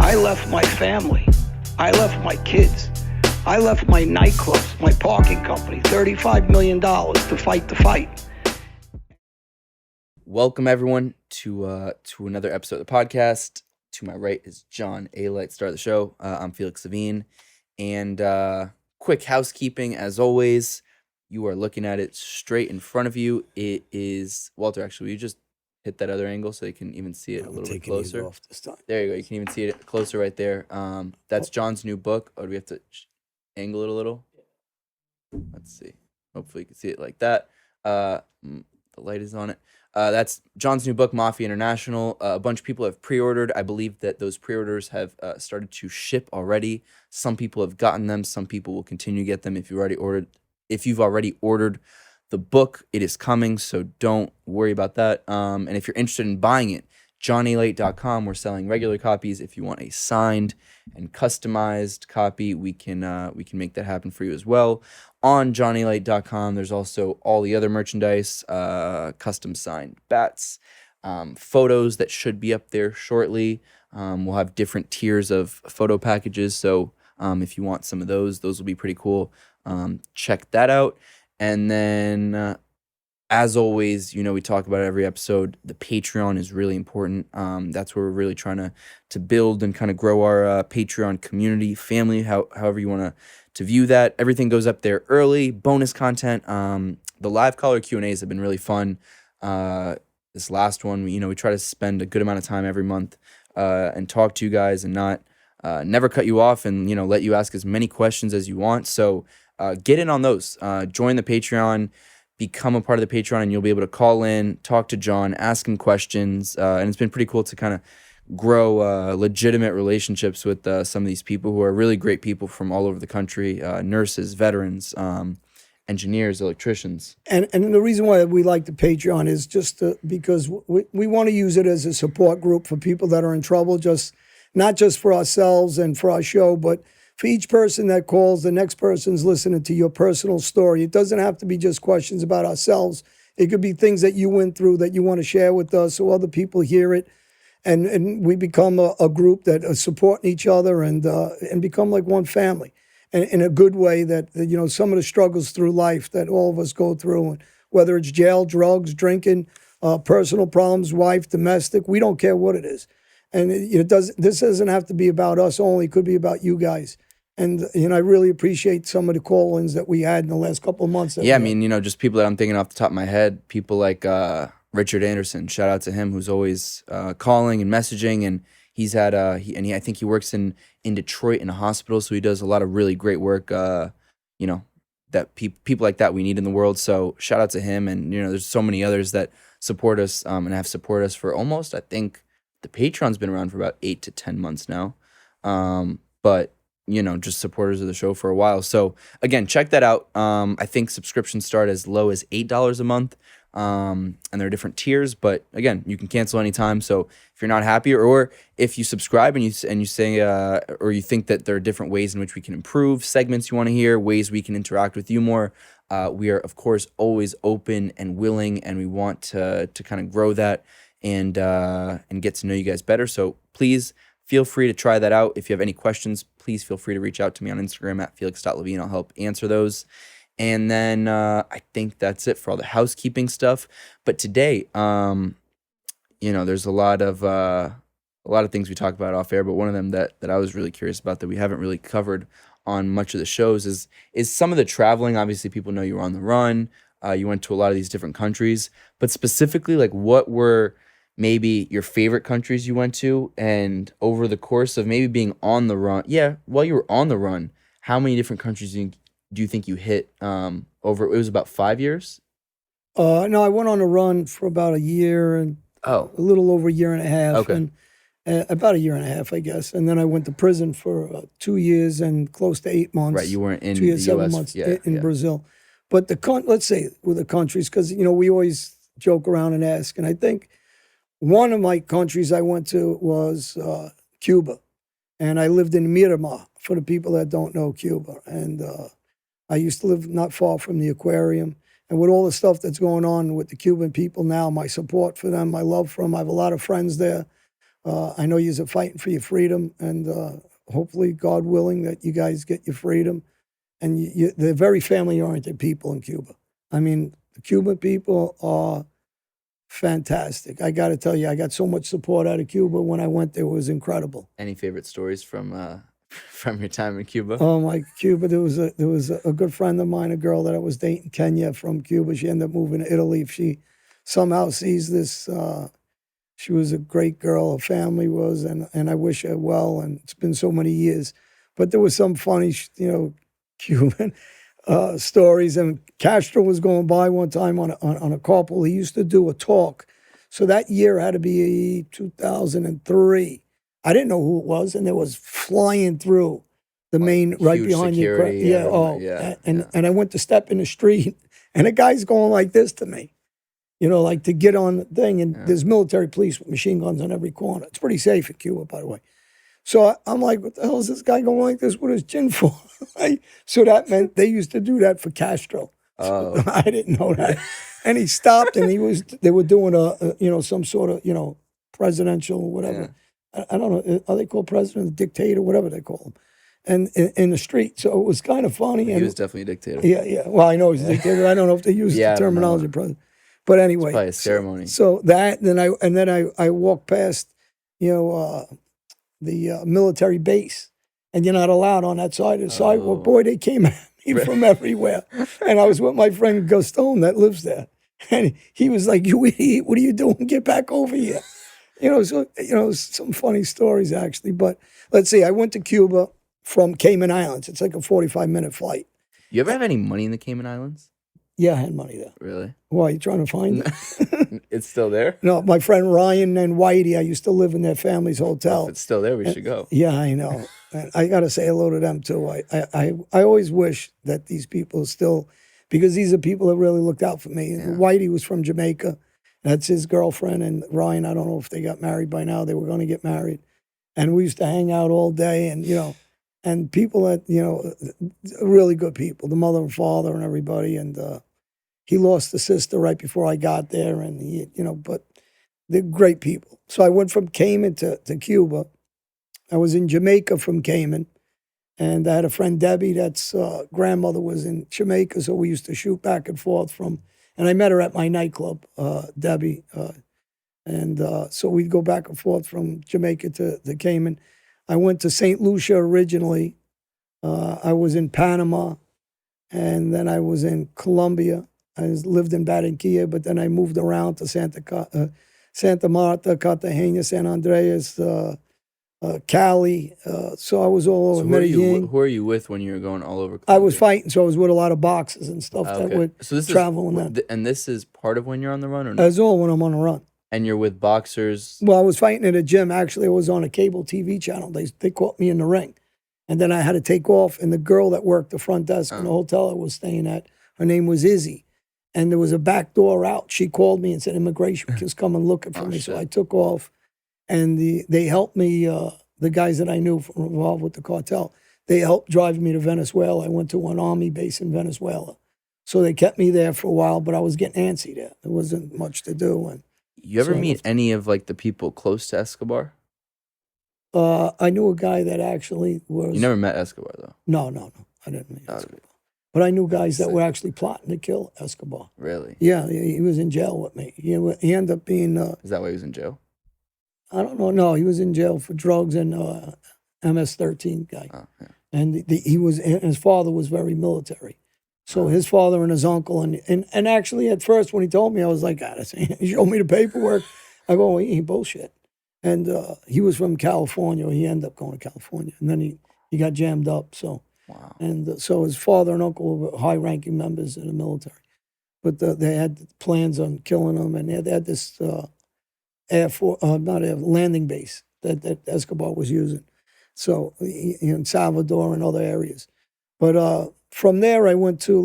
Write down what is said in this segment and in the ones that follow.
I left my family. I left my kids. I left my nightclubs, my parking company, $35 million to fight the fight. Welcome, everyone, to another episode of the podcast. To my right is John, Alite, star of the show. I'm Felix Savine. And quick housekeeping, as always. You are looking at it straight in front of you. It is, Walter, actually, will you just hit that other angle so you can even see it a little bit closer? Off this time. There you go. You can even see it closer right there. That's John's new book. Oh, do we have to angle it a little? Let's see. Hopefully you can see it like that. The light is on it. That's John's new book, Mafia International. A bunch of people have pre-ordered. I believe that those pre-orders have started to ship already. Some people have gotten them. Some people will continue to get them if you've already ordered the book. It is coming, so don't worry about that. And if you're interested in buying it, johnalite.com. We're selling regular copies. If you want a signed and customized copy, we can make that happen for you as well. On johnalite.com, there's also all the other merchandise, custom signed bats, photos that should be up there shortly. We'll have different tiers of photo packages, so if you want some of those will be pretty cool. Check that out. And then, as always, we talk about it every episode. The Patreon is really important. That's where we're really trying to build and kind of grow our Patreon community, family, however you want to view that. Everything goes up there early, bonus content. The live caller Q&As have been really fun. This last one, we try to spend a good amount of time every month and talk to you guys and not never cut you off and let you ask as many questions as you want. So get in on those. Join the Patreon. Become a part of the Patreon, and you'll be able to call in, talk to John, ask him questions, and it's been pretty cool to kind of grow legitimate relationships with some of these people who are really great people from all over the country, nurses, veterans, engineers, electricians. And the reason why we like the Patreon is just because we want to use it as a support group for people that are in trouble, not just for ourselves and for our show, but for each person that calls, the next person's listening to your personal story. It doesn't have to be just questions about ourselves. It could be things that you went through that you want to share with us so other people hear it. And we become a group that are supporting each other and become like one family. And in a good way that, some of the struggles through life that all of us go through, and whether it's jail, drugs, drinking, personal problems, wife, domestic, we don't care what it is. And this doesn't have to be about us only. It could be about you guys. And, I really appreciate some of the call-ins that we had in the last couple of months. Yeah, I mean, just people that I'm thinking off the top of my head, people like Richard Anderson, shout out to him, who's always calling and messaging. And he's had, I think he works in Detroit in a hospital, so he does a lot of really great work, that people like that we need in the world. So shout out to him. And, there's so many others that support us and have supported us for almost, I think, the Patreon's been around for about 8 to 10 months now. But just supporters of the show for a while. So again, check that out. I think subscriptions start as low as $8 a month. And there are different tiers, but again, you can cancel anytime. So if you're not happy, or if you subscribe and you say, or you think that there are different ways in which we can improve, segments you want to hear, ways we can interact with you more, we are of course always open and willing, and we want to kind of grow that and get to know you guys better. So please feel free to try that out. If you have any questions, please feel free to reach out to me on Instagram at felix.levine. I'll help answer those. And then I think that's it for all the housekeeping stuff. But today, there's a lot of things we talk about off air, but one of them that I was really curious about that we haven't really covered on much of the shows is some of the traveling. Obviously, people know you were on the run. You went to a lot of these different countries, but specifically, like, what were maybe your favorite countries you went to, and over the course of maybe being on the run, while you were on the run, how many different countries do you think you hit over? It was about 5 years? No, I went on a run for about a year and a little over a year and a half. Okay. And about a year and a half, I guess. And then I went to prison for 2 years and close to 8 months. Right, you weren't in 2 years, the 7 US. months in Brazil. But let's say with the countries, because, we always joke around and ask. And I think one of my countries I went to was Cuba. And I lived in Miramar, for the people that don't know Cuba. And I used to live not far from the aquarium. And with all the stuff that's going on with the Cuban people now, my support for them, my love for them, I have a lot of friends there. I know you're fighting for your freedom, and hopefully, God willing, that you guys get your freedom. And they're very family-oriented people in Cuba. I mean, the Cuban people are fantastic. I got to tell you, I got so much support out of Cuba when I went there. It was incredible. Any favorite stories from from your time in Cuba? Oh my, Cuba! There was a good friend of mine, a girl that I was dating, Kenya from Cuba. She ended up moving to Italy. She somehow sees this. She was a great girl. Her family was, and I wish her well. And it's been so many years, but there was some funny, Cuban stories. And Castro was going by one time on a couple. He used to do a talk. So that year had to be 2003. I didn't know who it was, and it was flying through the main right huge behind you. security, Yeah. everyone, Oh, yeah, and I went to step in the street, and a guy's going like this to me. Like to get on the thing, and there's military police with machine guns on every corner. It's pretty safe in Cuba, by the way. So I'm like, what the hell is this guy going like this with his chin for? So that meant they used to do that for Castro. So I didn't know that. And he stopped, and they were doing some sort of, presidential, whatever. I don't know, are they called president, dictator, whatever they call him, and in the street. So it was kind of funny. He was definitely a dictator. Yeah. Well, I know he's a dictator. I don't know if they use the terminology president. But anyway, it's probably a ceremony. So that, then I walked past, the military base, and you're not allowed on that side of the sidewalk. Boy, they came at me from everywhere, and I was with my friend Gaston that lives there, and he was like, "You idiot! What are you doing? Get back over here!" Some funny stories actually. But let's see, I went to Cuba from Cayman Islands. It's like a 45-minute flight. You ever have any money in the Cayman Islands? Yeah, I had money there. Really? Why, you trying to find it? It's still there? No, my friend Ryan and Whitey, I used to live in their family's hotel. If it's still there, we should go. Yeah, I know. And I got to say hello to them too. I always wish that these people still, because these are people that really looked out for me. Yeah. Whitey was from Jamaica. That's his girlfriend. And Ryan, I don't know if they got married by now. They were going to get married. And we used to hang out all day, and, and people that, really good people, the mother and father and everybody. And he lost a sister right before I got there, and but they're great people. So I went from Cayman to Cuba. I was in Jamaica from Cayman, and I had a friend, Debbie, that's grandmother was in Jamaica, so we used to shoot back and forth and I met her at my nightclub, Debbie, and so we'd go back and forth from Jamaica to Cayman. I went to St. Lucia originally. I was in Panama, and then I was in Colombia. I lived in Barranquilla, but then I moved around to Santa Marta, Cartagena, San Andreas, Cali. So I was all over. So Medellin. who are you with when you're going all over Colombia? I was fighting, so I was with a lot of boxers and stuff that would travel. And this is part of when you're on the run, or not? That's all when I'm on the run. And you're with boxers? Well, I was fighting at a gym. Actually, I was on a cable TV channel. They caught me in the ring. And then I had to take off, and the girl that worked the front desk in the hotel I was staying at, her name was Izzy. And there was a back door out. She called me and said, immigration was coming looking for me. Shit. So I took off, and they helped me, the guys that I knew involved with the cartel, they helped drive me to Venezuela. I went to an army base in Venezuela. So they kept me there for a while, but I was getting antsy there. There wasn't much to do. And you ever meet any of the people close to Escobar? I knew a guy that actually was... You never met Escobar, though? No. I didn't meet Escobar. But I knew guys that were actually plotting to kill Escobar. Really? Yeah, he was in jail with me. He ended up being... Is that why he was in jail? I don't know. No, he was in jail for drugs and MS-13 guy. Oh, yeah. And his father was very military. So his father and his uncle, and actually at first when he told me, I was like, God, he showed me the paperwork. I go, well, he ain't bullshit. And he was from California. He ended up going to California. And then he got jammed up. So, wow. And so his father and uncle were high-ranking members in the military. But they had plans on killing him, and they had this landing base that Escobar was using. So in Salvador and other areas. But from there, I went to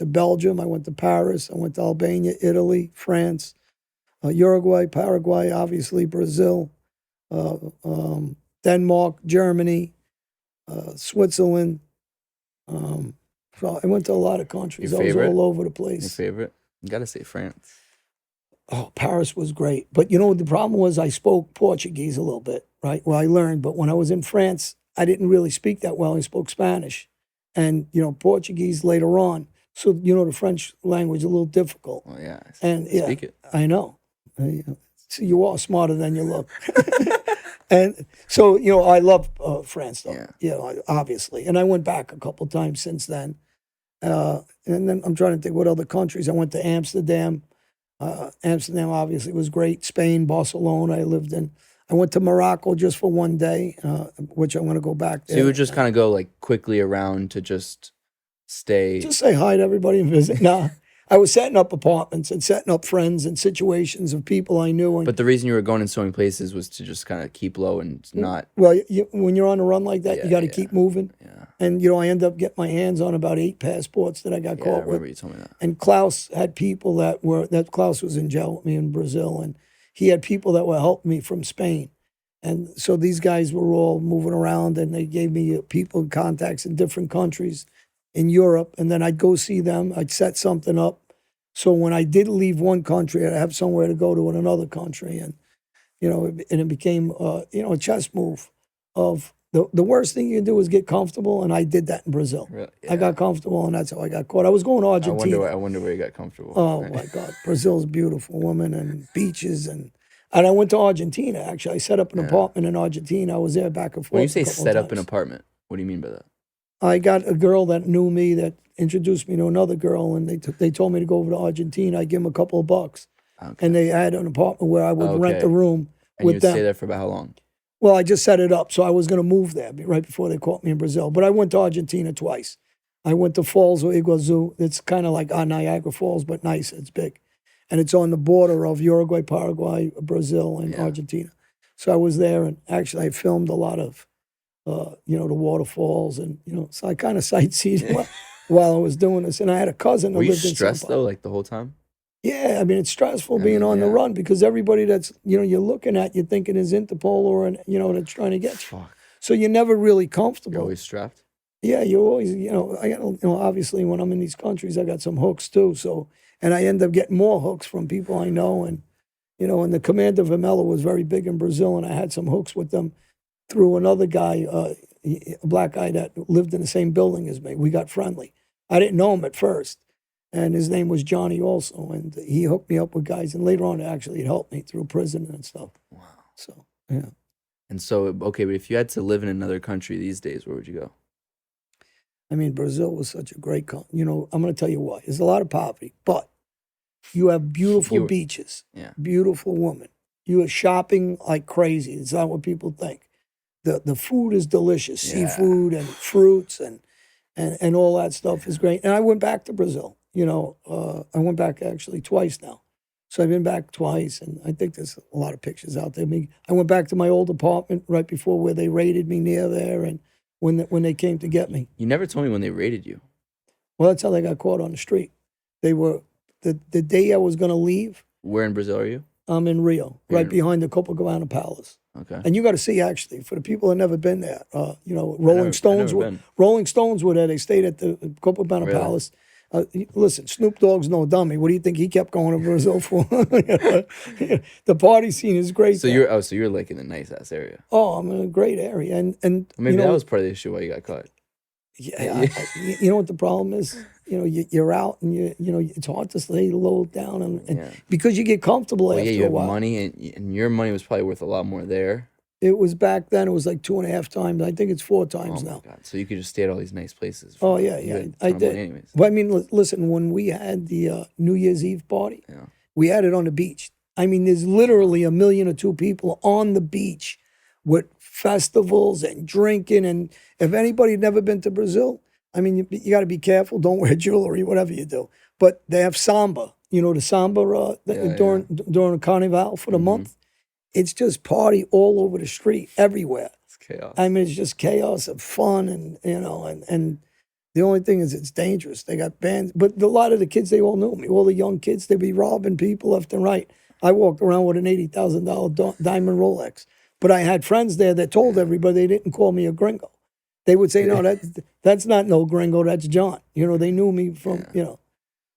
Belgium, I went to Paris, I went to Albania, Italy, France, Uruguay, Paraguay, obviously Brazil, Denmark, Germany, Switzerland. So I went to a lot of countries. I was all over the place. Your favorite? You got to say France. Oh, Paris was great. But you know, the problem was I spoke Portuguese a little bit, right? Well, I learned, but when I was in France, I didn't really speak that well. I spoke Spanish and, you know, Portuguese later on. So, you know, the French language a little difficult. Well, yeah. And yeah, Speak it. I know. So you are smarter than you look. And so, you know, I love France, though, Yeah. you know, obviously. And I went back a couple times since then. And then I'm trying to think what other countries. I went to Amsterdam. Amsterdam obviously was great. Spain, Barcelona, I lived in. I went to Morocco just for one day, which I want to go back there. So you would just kind of go like quickly around to just stay. Just say hi to everybody and visit. Nah, I was setting up apartments and setting up friends and situations of people I knew. And But the reason you were going in so many places was to just kind of keep low and not. well, when you're on a run like that, you Yeah, got to yeah. keep moving. Yeah. And you know, I ended up getting my hands on about 8 passports that I got Yeah, I caught with. remember you told me that. And Klaus had people that Klaus was in jail with me in Brazil, and he had people that were helping me from Spain. And so these guys were all moving around, and they gave me people contacts in different countries in Europe. And then I'd go see them. I'd set something up. So when I did leave one country, I'd have somewhere to go to in another country. And, you know, it became, you know, a chess move of the worst thing you can do is get comfortable. And I did that in Brazil. Really? I got comfortable, and that's how I got caught. I was going to Argentina. I wonder where you got comfortable. Oh my God, Brazil's beautiful woman and beaches and I went to Argentina. Actually, I set up an apartment in Argentina. I was there back and forth. When you say a couple set of up an times. apartment, what do you mean by that? I got a girl that knew me that introduced me to another girl, and they told me to go over to Argentina. I give them a couple of bucks, Okay. and they had an apartment where I would rent Okay. a room And with you'd them. stay there for about how long? Well, I just set it up, so I was going to move there right before they caught me in Brazil. But I went to Argentina twice. I went to Falls of Iguazu. It's kind of like Niagara Falls, but nice. It's big. And it's on the border of Uruguay, Paraguay, Brazil, and Argentina. So I was there, and actually I filmed a lot of, you know, the waterfalls. And, you know, so I kind of sightseed while I was doing this. And I had a cousin that Were you lived in stressed São Paulo. though, like the whole time? Yeah, I mean, it's stressful being on the run because everybody that's, you know, you're looking at, you're thinking is Interpol or, you know, that's trying to get you. Fuck. So you're never really comfortable. You're always strapped? Yeah, you always, you know, I got, you know, obviously when I'm in these countries, I got some hooks too. So, and I end up getting more hooks from people I know. And, you know, and the Commander Vermelho was very big in Brazil, and I had some hooks with them through another guy, a black guy that lived in the same building as me. We got friendly. I didn't know him at first. And his name was Johnny also. And he hooked me up with guys. And later on, actually, it helped me through prison and stuff. Wow. So, yeah. And so, okay, but if you had to live in another country these days, where would you go? I mean, Brazil was such a great country. You know, I'm going to tell you why. There's a lot of poverty, but you have beautiful beaches, beautiful women. You are shopping like crazy. It's not what people think. The food is delicious, seafood and fruits and all that stuff is great. And I went back to Brazil. You know, I went back actually twice now. So I've been back twice, and I think there's a lot of pictures out there. I went back to my old apartment right before where they raided me near there, and when they came to get me. You never told me when they raided you. Well, that's how they got caught on the street. They were the day I was going to leave. Where in Brazil are you? I'm in Rio, right behind the Copacabana Palace. Okay. And you got to see, actually, for the people that never been there, you know, I've never been. Rolling Stones were there. They stayed at the Copacabana Palace. Listen, Snoop Dogg's no dummy. What do you think he kept going to Brazil for? The party scene is great. So you're like in a nice ass area. Oh, I'm in a great area, and Maybe you know, that was part of the issue why you got caught. Yeah, you know what the problem is? You know, you're out, and you know it's hard to stay low down, and because you get comfortable Well, after you a have while. money, and your money was probably worth a lot more there. It was back then. It was like 2.5 times. I think it's 4 times Oh now. my God! So you could just stay at all these nice places. Oh yeah, You yeah, had a ton I of money did. anyways. But I mean, listen, when we had the New Year's Eve party, we had it on the beach. I mean, there's literally 1 million or 2 people on the beach with festivals and drinking. And if anybody had never been to Brazil, I mean, you got to be careful. Don't wear jewelry, whatever you do. But they have samba. You know, the samba during the carnival for the month. It's just party all over the street, everywhere. It's chaos. I mean, it's just chaos and fun, and you know, and the only thing is it's dangerous. They got bands, but a lot of the kids, they all knew me. All the young kids, they'd be robbing people left and right. I walked around with an $80,000 diamond Rolex, but I had friends there that told everybody they didn't call me a gringo. They would say, "No, that's not no gringo. That's John." You know, they knew me from you know.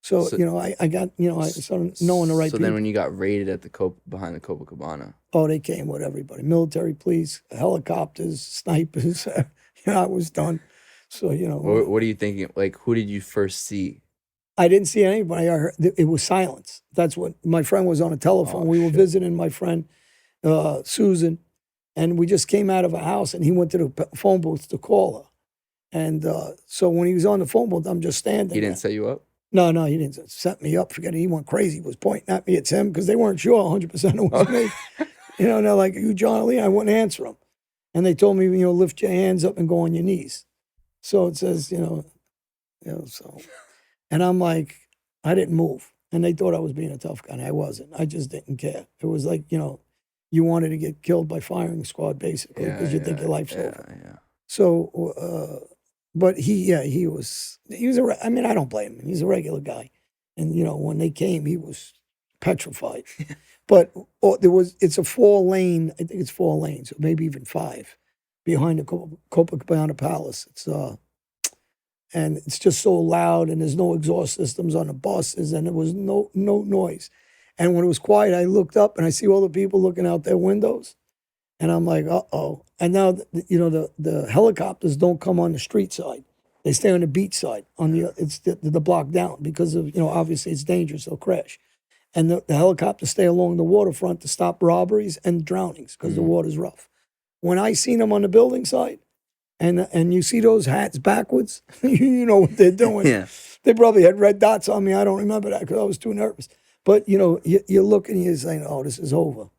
So, So- you know, I got, you know, I started knowing the right So people. then when you got raided at the behind the Copacabana, Oh, they came with everybody. Military, police, helicopters, snipers. You know, I was done. So, you know. what are you thinking? Like, who did you first see? I didn't see anybody. I heard, it was silence. That's what my friend was on a telephone. Oh, We were shit. visiting my friend Susan, and we just came out of a house, and he went to the phone booth to call her. And so when he was on the phone booth, I'm just standing He didn't there. set you up? No, he didn't set me up. Forget it. He went crazy. He was pointing at me. It's him because they weren't sure 100% it was me. You know, and they're like, "You, John Lee?" I wouldn't answer them. And they told me, you know, lift your hands up and go on your knees. So it says, so. And I'm like, I didn't move. And they thought I was being a tough guy. And I wasn't. I just didn't care. It was like, you know, you wanted to get killed by firing squad, basically, because you think your life's over. Yeah. So, but he was I mean, I don't blame him. He's a regular guy. And, you know, when they came, he was petrified. But it's a 4-lane, I think it's 4 lanes, or maybe even 5, behind the Copacabana Palace. And it's just so loud, and there's no exhaust systems on the buses, and there was no noise. And when it was quiet, I looked up and I see all the people looking out their windows, and I'm like, uh-oh. And now, you know, the helicopters don't come on the street side; they stay on the beach side. It's the block down because of, you know, obviously it's dangerous; they'll crash. And the helicopters stay along the waterfront to stop robberies and drownings because the water's rough. When I seen them on the building side, and you see those hats backwards, you know what they're doing. Yeah. They probably had red dots on me. I don't remember that because I was too nervous. But, you know, you look and you're saying, oh, this is over.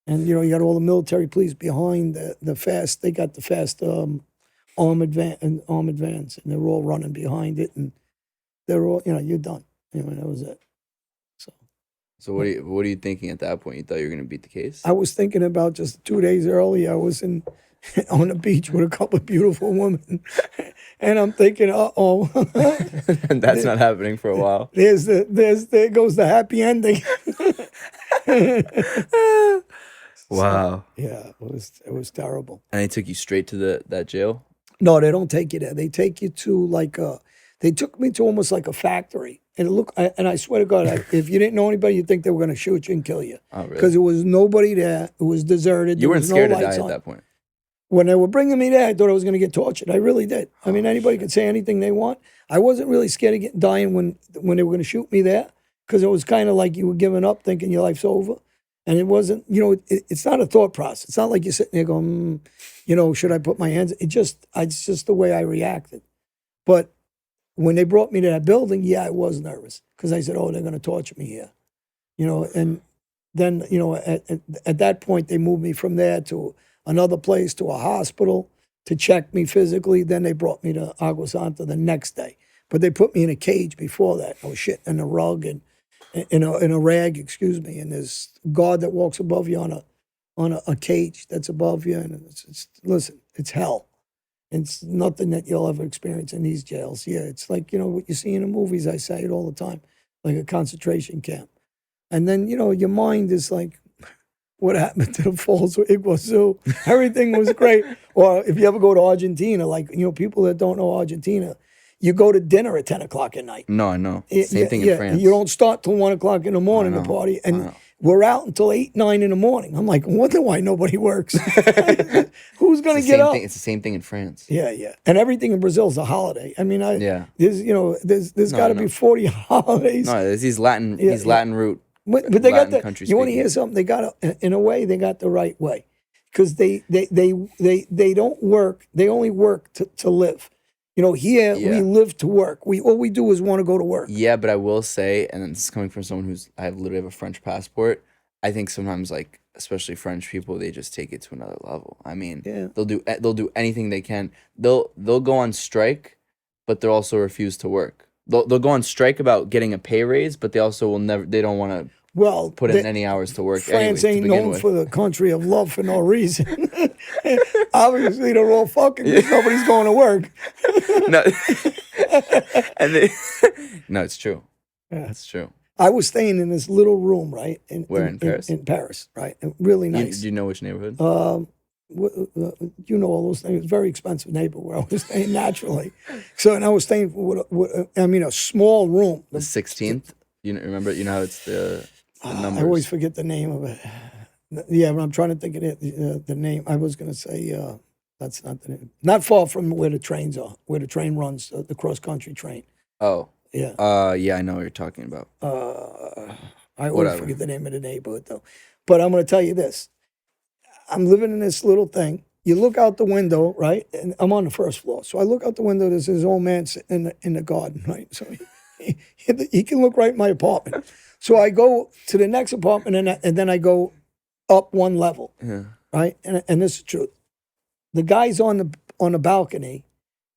And, you know, you got all the military police behind the fast. They got the fast armored vans, and they're all running behind it. And they're all, you know, you're done. Anyway, that was it. So what are you thinking at that point? You thought you were gonna beat the case? I was thinking about just 2 days earlier. I was on the beach with a couple of beautiful women, and I'm thinking, uh-oh. And that's not happening for a while. There goes the happy ending. Wow. Yeah, it was terrible. And they took you straight to that jail? No, they don't take you there. They take you to they took me to almost like a factory. And I swear to God, if you didn't know anybody, you'd think they were going to shoot you and kill you. Oh, really? Because there was nobody there. It was deserted. You weren't scared to die lights at on. that point? When they were bringing me there, I thought I was going to get tortured. I really did. I mean, anybody could say anything they want. I wasn't really scared of dying when they were going to shoot me there, because it was kind of like you were giving up, thinking your life's over. And it wasn't, you know, it's not a thought process. It's not like you're sitting there going, you know, should I put my hands? It's just the way I reacted. But when they brought me to that building, yeah, I was nervous because I said, oh, they're going to torture me here, you know. And then, you know, at that point, they moved me from there to another place, to a hospital to check me physically. Then they brought me to Agua Santa the next day. But they put me in a cage before that. I was shit in a rug and in a rag, excuse me. And there's a guard that walks above you on a cage that's above you. And listen, it's hell. It's nothing that you'll ever experience in these jails. Yeah, it's like, you know, what you see in the movies. I say it all the time, like a concentration camp. And then, you know, your mind is like, what happened to the Falls of Iguazu? Everything was great. Or if you ever go to Argentina, like, you know, people that don't know Argentina, you go to dinner at 10 o'clock at night. No, I know. Same thing in France. You don't start till 1 o'clock in the morning to party. And we're out until 8, 9 in the morning. I'm like, I wonder why nobody works. Who's going to get up? It's the same thing in France. Yeah. And everything in Brazil is a holiday. I mean, there's, you know, there's got to be 40 holidays. No, there's these Latin root. But they got the. countries You want to speaking. hear something? They got in a way. They got the right way, because they don't work. They only work to live. You know, here we live to work. All we do is want to go to work. Yeah, but I will say, and this is coming from someone I literally have a French passport. I think sometimes, like, especially French people, they just take it to another level. I mean, they'll do anything they can. They'll go on strike, but they'll also refuse to work. They'll go on strike about getting a pay raise, but they also will never. They don't want to. Well, put in any hours to work. France anyways, ain't known for the country of love for no reason. Obviously, they're all fucking because nobody's going to work. No, no, it's true. Yeah. It's true. I was staying in this little room, right? Where, in Paris? In Paris, right? And really nice. Do you know which neighborhood? you know all those things. It's a very expensive neighborhood where I was staying naturally. So, and I was staying with a small room. The 16th. You know, remember? You know how it's the numbers. I always forget the name of it. Yeah, but I'm trying to think of it, the name. I was going to say that's not the name. Not far from where the trains are, where the train runs, the cross country train. Oh. Yeah. Yeah, I know what you're talking about. I always forget the name of the neighborhood though. But I'm going to tell you this. I'm living in this little thing. You look out the window, right? And I'm on the first floor. So I look out the window. There's this old man sitting in the garden, right? So he can look right in my apartment. So I go to the next apartment and then I go up one level, right? And this is true. The guy's on the balcony,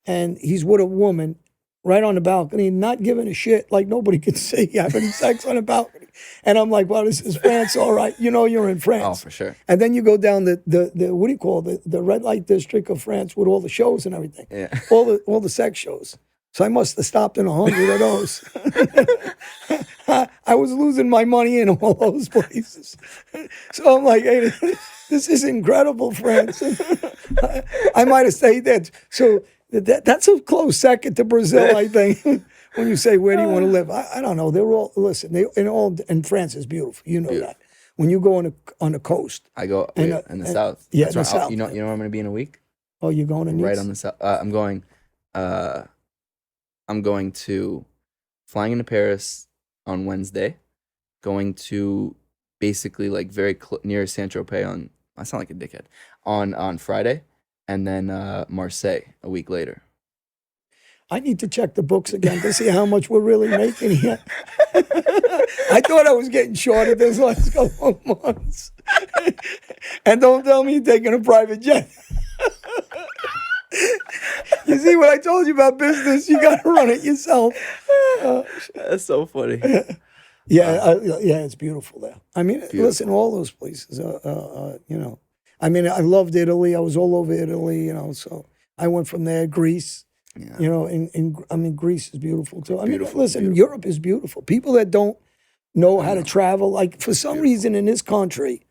and he's with a woman right on the balcony, not giving a shit, like nobody can see, having sex on the balcony. And I'm like, well, this is France, all right. You know you're in France. Oh, for sure. And then you go down the what do you call it? The red light district of France with all the shows and everything. Yeah. All the sex shows. So I must have stopped in 100 of those. I was losing my money in all those places. So I'm like, hey, this is incredible, France. I might have stayed there. So that's a close second to Brazil, I think. When you say, where do you want to live? I don't know. They're all, listen, and France is beautiful. You know that. When you go on the coast. I go in the south. Yeah, That's in the south. You know where I'm going to be in a week? Oh, you're going to Nice? Right on the south. I'm going to flying into Paris on Wednesday, going to basically like very near Saint-Tropez on, I sound like a dickhead, on Friday, and then Marseille a week later. I need to check the books again to see how much we're really making here. I thought I was getting shorted this last couple of months. And don't tell me you're taking a private jet. You see what I told you about business? You got to run it yourself. That's so funny. Yeah, it's beautiful there. I mean, listen, all those places, you know. I mean, I loved Italy. I was all over Italy, you know. So I went from there, Greece. Yeah. You know, I mean, Greece is beautiful too. I mean, listen, Europe is beautiful. People that don't know how to travel, like for some reason in this country,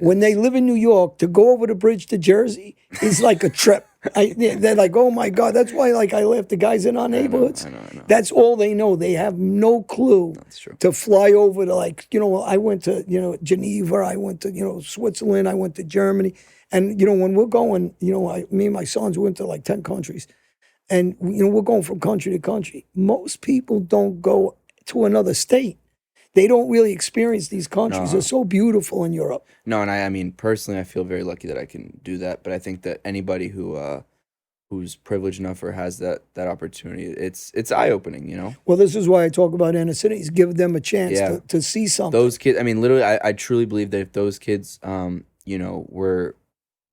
when they live in New York, to go over the bridge to Jersey is like a trip. They're like, oh my God. That's why, like, I laugh. The guys in our neighborhoods, I know. That's all they know. They have no clue to fly over to, like, you know, I went to, you know, Geneva. I went to, you know, Switzerland. I went to Germany. And, you know, when we're going, you know, me and my sons went to like 10 countries. And, you know, we're going from country to country. Most people don't go to another state. They don't really experience these countries. They're so beautiful in Europe. No, and I mean, personally, I feel very lucky that I can do that. But I think that anybody who's privileged enough or has that opportunity, it's eye-opening, you know? Well, this is why I talk about inner cities. Give them a chance to see something. Those kids, I mean, literally, I truly believe that if those kids, you know, were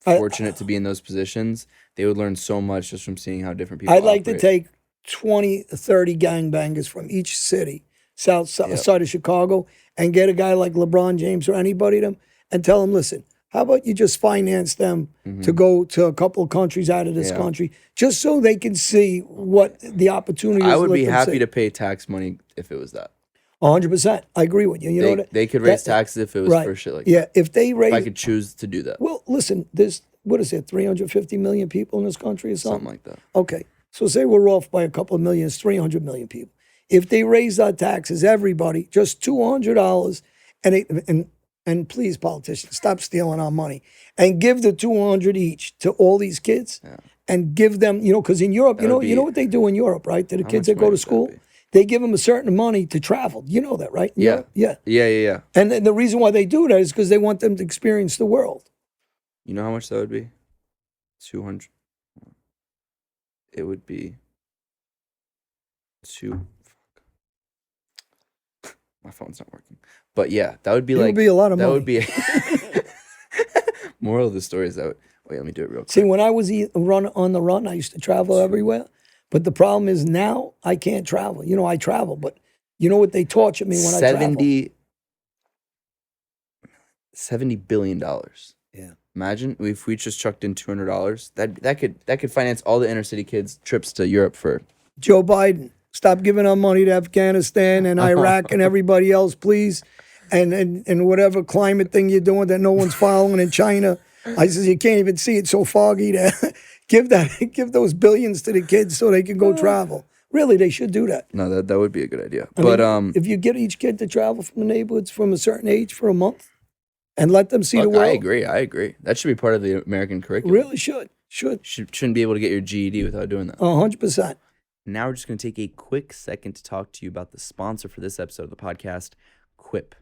fortunate to be in those positions, they would learn so much just from seeing how different people I'd like to take 20, 30 gangbangers from each city, south side of Chicago, and get a guy like LeBron James or anybody them and tell them, listen, how about you just finance them to go to a couple of countries out of this country, just so they can see what the opportunity is. I would be happy to pay tax money if it was that. 100%. I agree with you. You know they could raise taxes if it was for shit like that. Yeah, if I could choose to do that. Well, listen, there's, what is it, 350 million people in this country or something? Something like that. Okay, so say we're off by a couple of million, it's 300 million people. If they raise our taxes, everybody, just $200, and please, politicians, stop stealing our money, and give the 200 each to all these kids, and give them, you know, because in Europe, you know what they do in Europe, right? To the kids that go to school, they give them a certain money to travel. You know that, right? Yeah. And the reason why they do that is because they want them to experience the world. You know how much that would be? 200. It would be my phone's not working. But yeah, that would be It would be a lot of money. That would be moral of the story is that wait, let me do it real quick. See, when I was on the run, I used to travel everywhere. But the problem is now I can't travel. You know, I travel, but you know what they torture me when I travel? $70 billion. Yeah. Imagine if we just chucked in $200. That could finance all the inner city kids' trips to Europe for Joe Biden. Stop giving our money to Afghanistan and Iraq and everybody else, please. And whatever climate thing you're doing that no one's following in China. I says, you can't even see it so foggy to give those billions to the kids so they can go travel. Really, they should do that. No, that would be a good idea. I mean, if you get each kid to travel from the neighborhoods from a certain age for a month and let them see the look, world. I agree. That should be part of the American curriculum. Really should. Shouldn't be able to get your GED without doing that. 100%. Now we're just going to take a quick second to talk to you about the sponsor for this episode of the podcast, Quip.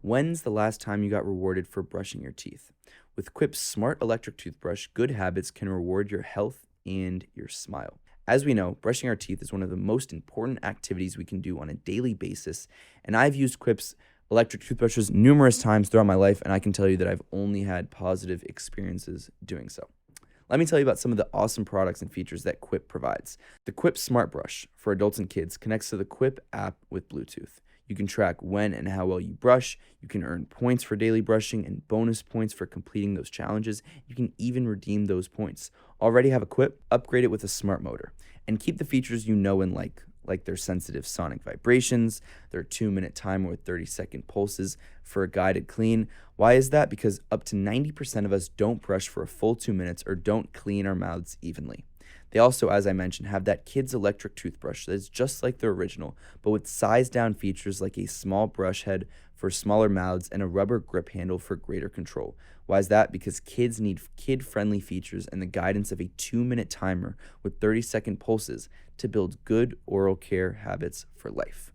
When's the last time you got rewarded for brushing your teeth? With Quip's smart electric toothbrush, good habits can reward your health and your smile. As we know, brushing our teeth is one of the most important activities we can do on a daily basis, and I've used Quip's electric toothbrushes numerous times throughout my life, and I can tell you that I've only had positive experiences doing so. Let me tell you about some of the awesome products and features that Quip provides. The Quip Smart Brush for adults and kids connects to the Quip app with Bluetooth. You can track when and how well you brush. You can earn points for daily brushing and bonus points for completing those challenges. You can even redeem those points. Already have a Quip? Upgrade it with a smart motor. And keep the features you know and like their sensitive sonic vibrations, their 2-minute timer with 30-second pulses for a guided clean. Why is that? Because up to 90% of us don't brush for a full 2 minutes or don't clean our mouths evenly. They also, as I mentioned, have that kid's electric toothbrush that is just like the original, but with sized down features like a small brush head for smaller mouths and a rubber grip handle for greater control. Why is that? Because kids need kid-friendly features and the guidance of a 2-minute timer with 30-second pulses to build good oral care habits for life.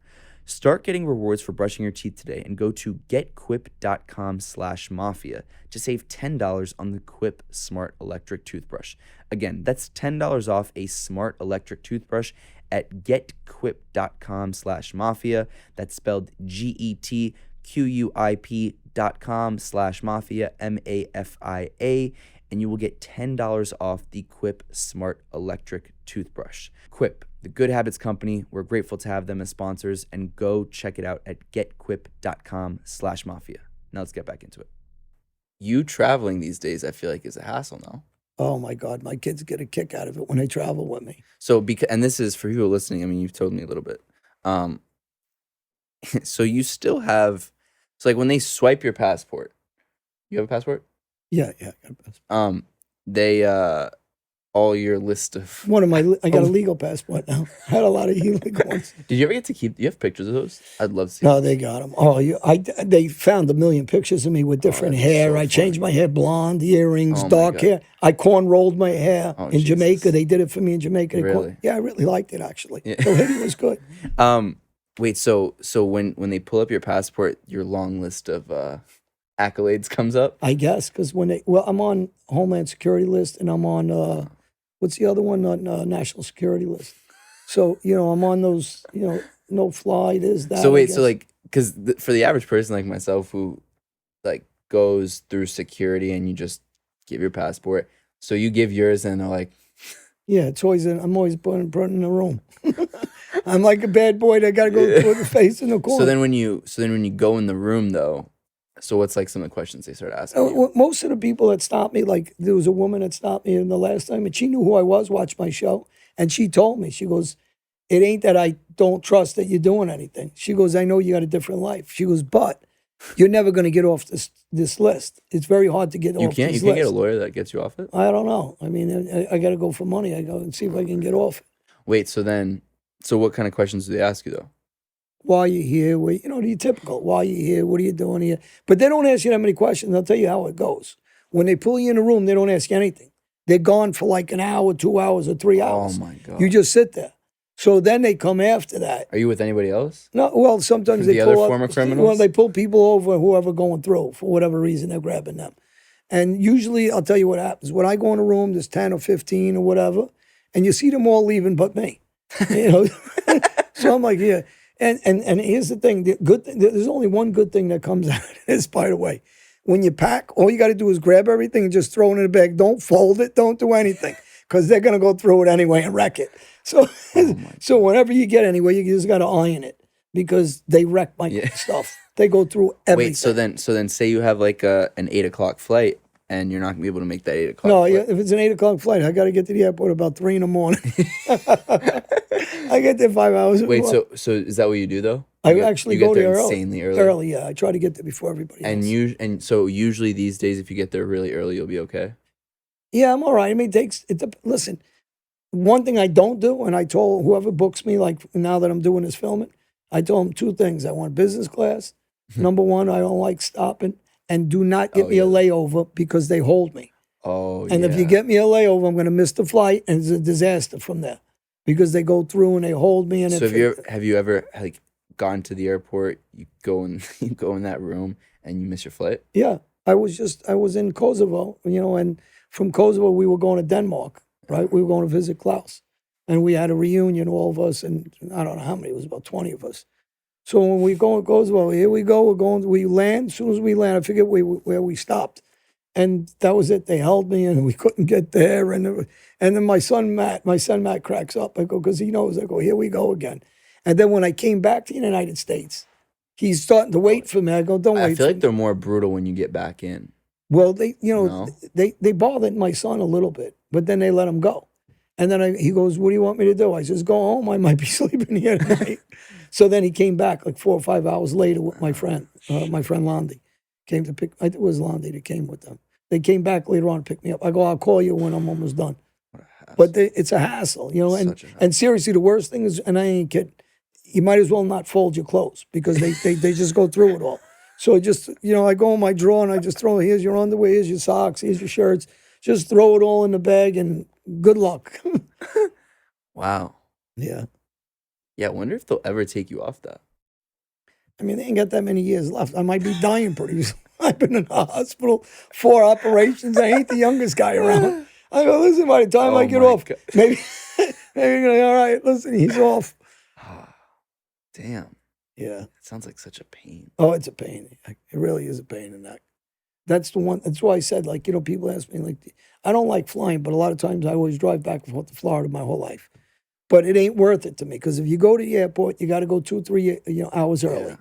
Start getting rewards for brushing your teeth today and go to getquip.com/mafia to save $10 on the Quip Smart Electric Toothbrush. Again, that's $10 off a smart electric toothbrush at getquip.com/mafia. That's spelled GETQUIP.com/mafia, MAFIA, and you will get $10 off the Quip Smart Electric Toothbrush. Quip, the Good Habits Company. We're grateful to have them as sponsors, and go check it out at getquip.com/mafia. Now let's get back into it. You traveling these days, I feel like, is a hassle now. Oh my God, my kids get a kick out of it when they travel with me. So, and this is for you who are listening. I mean, you've told me a little bit. So you still have, so like when they swipe your passport, you have a passport? Yeah, I got a passport. They all your list of I got a legal passport now. I had a lot of illegal ones. Did you ever get to keep? Do you have pictures of those? I'd love to see. No, they got them. Oh, they found a million pictures of me with different hair. so I changed my hair blonde, earrings, Oh my dark God. hair. I corn rolled my hair Oh, in Jesus. Jamaica. They did it for me in Jamaica. Really? Yeah, I really liked it actually. Yeah. The lady was good. Wait. So when they pull up your passport, your long list of accolades comes up. I guess because I'm on Homeland Security list and I'm on what's the other one on National Security list. So I'm on those. No fly. This that. So I wait. guess. So like, because for the average person like myself who like goes through security and you just give your passport, so you give yours and they're like, yeah, it's always I'm always put in the room. I'm like a bad boy that got to go through the face in the corner. So then when you go in the room though, so what's like some of the questions they start asking you? Most of the people that stopped me, like there was a woman that stopped me in the last time, and she knew who I was, watched my show, and she told me, she goes, it ain't that I don't trust that you're doing anything. She goes, I know you got a different life. She goes, but you're never going to get off this list. It's very hard to get off this list. You can't get a lawyer that gets you off it? I don't know. I mean, I got to go for money. I go and see if I can get off it. Wait, so what kind of questions do they ask you though? Why are you here? The typical. Why are you here? What are you doing here? But they don't ask you that many questions. I'll tell you how it goes. When they pull you in a room, they don't ask you anything. They're gone for like an hour, 2 hours, or 3 hours. Oh my God. You just sit there. So then they come after that. Are you with anybody else? No, well, sometimes The they other pull former criminals? Well, they pull people over, whoever going through, for whatever reason, they're grabbing them. And usually, I'll tell you what happens. When I go in a room, there's 10 or 15 or whatever, and you see them all leaving but me. So I'm like, yeah. And here's the thing. There's only one good thing that comes out of this, by the way. When you pack, all you got to do is grab everything and just throw it in a bag. Don't fold it. Don't do anything, because they're going to go through it anyway and wreck it. So, so whenever you get anywhere, you just got to iron it, because they wreck my stuff. They go through everything. Wait, so then say you have like an 8 o'clock flight. and you're not gonna be able to make that 8 o'clock. No, flight. yeah, if it's an 8 o'clock flight, I got to get to the airport about 3 in the morning. I get there 5 hours. Wait, before. so is that what you do though? I You actually get go there there insanely early. Early, yeah. I try to get there before everybody else. And so usually these days, if you get there really early, you'll be okay. Yeah, I'm all right. I mean, listen, one thing I don't do, and I told whoever books me, like now that I'm doing this filming, I told them 2 things. I want business class. Number one, I don't like stopping. And do not get me a layover because they hold me. Oh, And if you get me a layover, I'm going to miss the flight, and it's a disaster from there because they go through and they hold me. And so have you ever like gone to the airport? You go in that room and you miss your flight. Yeah, I was in Kosovo, and from Kosovo we were going to Denmark, right? We were going to visit Klaus, and we had a reunion, all of us, and I don't know how many. It was about 20 of us. So when we go to Kosovo, here we go. We land. As soon as we land, I forget where we stopped. And that was it. They held me, and we couldn't get there. And then my son Matt cracks up. I go, because he knows. I go, here we go again. And then when I came back to the United States, he's starting to wait for me. I go, don't wait. I feel like they're more brutal when you get back in. Well, they bothered my son a little bit, but then they let him go. And then he goes, what do you want me to do? I says, go home. I might be sleeping here tonight. So then he came back like 4 or 5 hours later with my friend Landy. Came to pick, I think it was Landy that came with them. They came back later on to pick me up. I go, I'll call you when I'm almost done. But it's a hassle, and seriously, the worst thing is, and I ain't kidding, you might as well not fold your clothes because they just go through it all. So I go in my drawer and I just throw, here's your underwear, here's your socks, here's your shirts. Just throw it all in the bag and good luck. Wow. Yeah. Yeah, I wonder if they'll ever take you off that. I mean, they ain't got that many years left. I might be dying pretty soon. I've been in the hospital, 4 operations. I ain't the youngest guy around. I go, listen, by the time I get off, God. maybe you're going to, all right, listen, he's off. Damn. Yeah. It sounds like such a pain. Oh, it's a pain. It really is a pain in that. That's the one. That's why I said, people ask me, I don't like flying, but a lot of times I always drive back and forth to Florida my whole life. But it ain't worth it to me because if you go to the airport, you got to go 2-3 hours early. Yeah.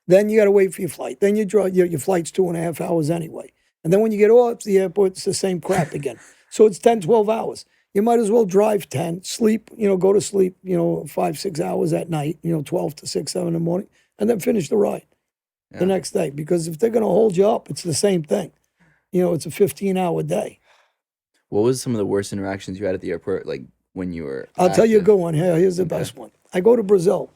Then you got to wait for your flight. Then you drive. Your flight's 2.5 hours anyway. And then when you get off the airport, it's the same crap again. So it's 10, 12 hours. You might as well drive 10, sleep, go to sleep, 5, 6 hours at night, 12 to 6, 7 in the morning, and then finish the ride the next day. Because if they're going to hold you up, it's the same thing. It's a 15-hour day. What was some of the worst interactions you had at the airport, like when you were I'll tell you a good one. Here's the best one. I go to Brazil,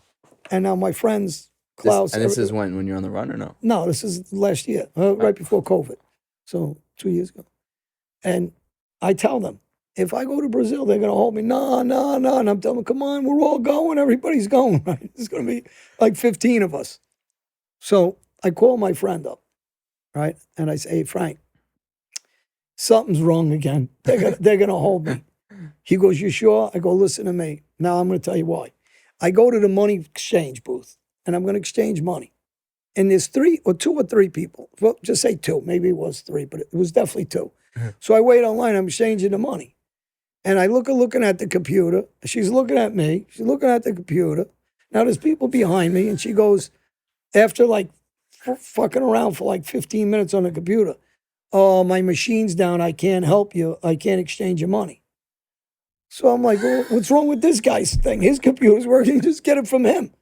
and now my friends, Klaus. This is when you're on the run or no? No, this is last year, right before COVID. So 2 years ago. And I tell them, if I go to Brazil, they're going to hold me. No. And I'm telling them, come on, we're all going. Everybody's going. Right? There's going to be like 15 of us. So I call my friend up, right? And I say, hey, Frank, something's wrong again. They're going to hold me. He goes, you sure? I go, listen to me. Now I'm going to tell you why. I go to the money exchange booth, and I'm going to exchange money. And there's 2 or 3 people. Well, just say 2. Maybe it was 3, but it was definitely 2. So I wait online. I'm exchanging the money. And I looking at the computer. She's looking at me. She's looking at the computer. Now there's people behind me. And she goes, after fucking around for 15 minutes on the computer, oh, my machine's down. I can't help you. I can't exchange your money. So I'm like, well, what's wrong with this guy's thing? His computer's working. Just get it from him.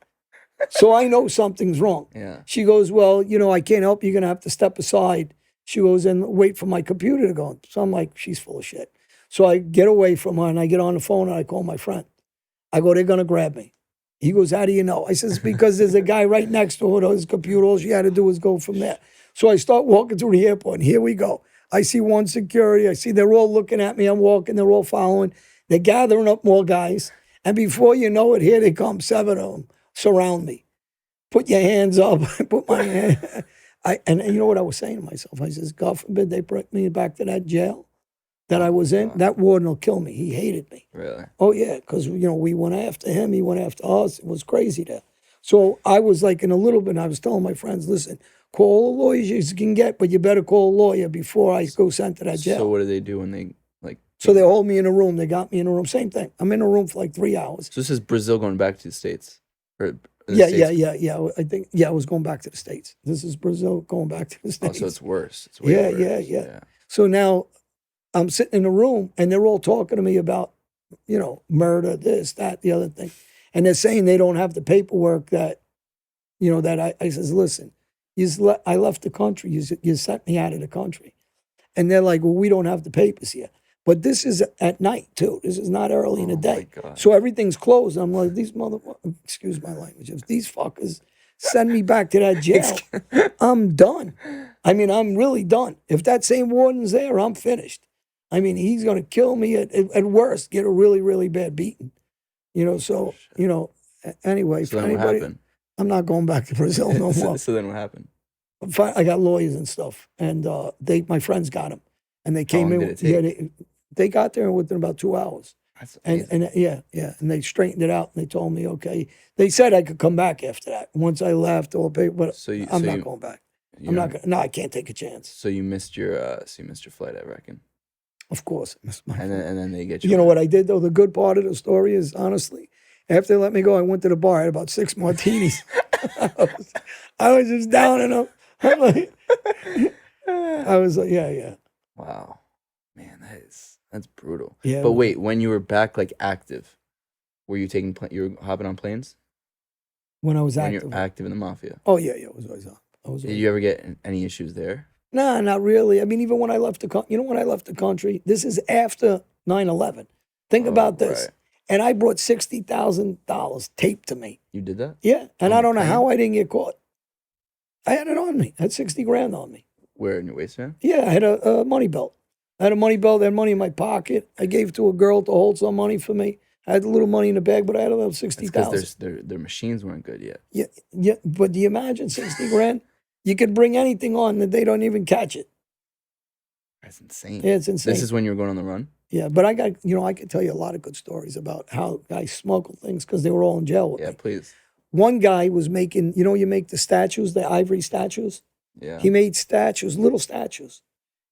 So I know something's wrong. Yeah. She goes, well, I can't help you. You're going to have to step aside. She goes, and wait for my computer to go. So I'm like, she's full of shit. So I get away from her, and I get on the phone, and I call my friend. I go, they're going to grab me. He goes, how do you know? I says, because there's a guy right next to her, his computer. All she had to do was go from there. So I start walking through the airport, and here we go. I see one security. I see they're all looking at me. I'm walking. They're all following. They're gathering up more guys. And before you know it, here they come, 7 of them, surround me. Put your hands up. I put my hand. And you know what I was saying to myself? I says, God forbid they bring me back to that jail that I was in. That warden will kill me. He hated me. Really? Oh, yeah, because, we went after him. He went after us. It was crazy there. So I was in a little bit, I was telling my friends, listen, call all the lawyers you can get, but you better call a lawyer before I go sent to that jail. So what do they do when they, So they hold me in a room. They got me in a room. Same thing. I'm in a room for 3 hours. So this is Brazil going back to the States? Yeah. I think, I was going back to the States. This is Brazil going back to the States. Oh, so it's worse. It's way worse. Yeah. So now I'm sitting in a room and they're all talking to me about, murder, this, that, the other thing. And they're saying they don't have the paperwork that, that I says, listen, I left the country. You sent me out of the country. And they're like, well, we don't have the papers here. But this is at night, too. This is not early in the day. God. So everything's closed. I'm like, these excuse my language, if these fuckers send me back to that jail, I'm done. I mean, I'm really done. If that same warden's there, I'm finished. I mean, he's going to kill me at worst, get a really, really bad beating. Anyway, So for then what anybody, happened? I'm not going back to Brazil no more. So then what happened? I got lawyers and stuff, and my friends got him, and they came long in. did it take? They got there within about 2 hours, That's and amazing. and they straightened it out, and they told me, okay, they said I could come back after that once I left, but I'm not going back. I'm not gonna. No, I can't take a chance. So you missed your flight, I reckon. Of course, I missed my And flight. then they get you. You know what I did though? The good part of the story is honestly, after they let me go, I went to the bar. I had about 6 martinis. I was just down and up. I'm like, I was like, yeah. Wow, man, that's brutal. Yeah, But wait, when you were back like active, were you you were hopping on planes? When I was When active. you're active in the mafia. Oh yeah, I was always on. Did you ever get any issues there? Nah, not really. I mean, even when I left the country, when I left the country, this is after 9/11. Think about this. Right. And I brought $60,000 taped to me. You did that? Yeah, and On I the don't know plane? how I didn't get caught. I had it on me. I had 60 grand on me. Where in your waistband? Yeah, I had a money belt. I had a money belt. I had money in my pocket. I gave it to a girl to hold some money for me. I had a little money in the bag, but I had about That's 60,000. because their machines weren't good yet. Yeah. But do you imagine 60 grand? You could bring anything on that they don't even catch it. That's insane. Yeah, it's insane. This is when you were going on the run? Yeah, but I got, I could tell you a lot of good stories about how guys smuggle things because they were all in jail with Yeah, me. please. One guy was making, you make the statues, the ivory statues. Yeah. He made statues, little statues,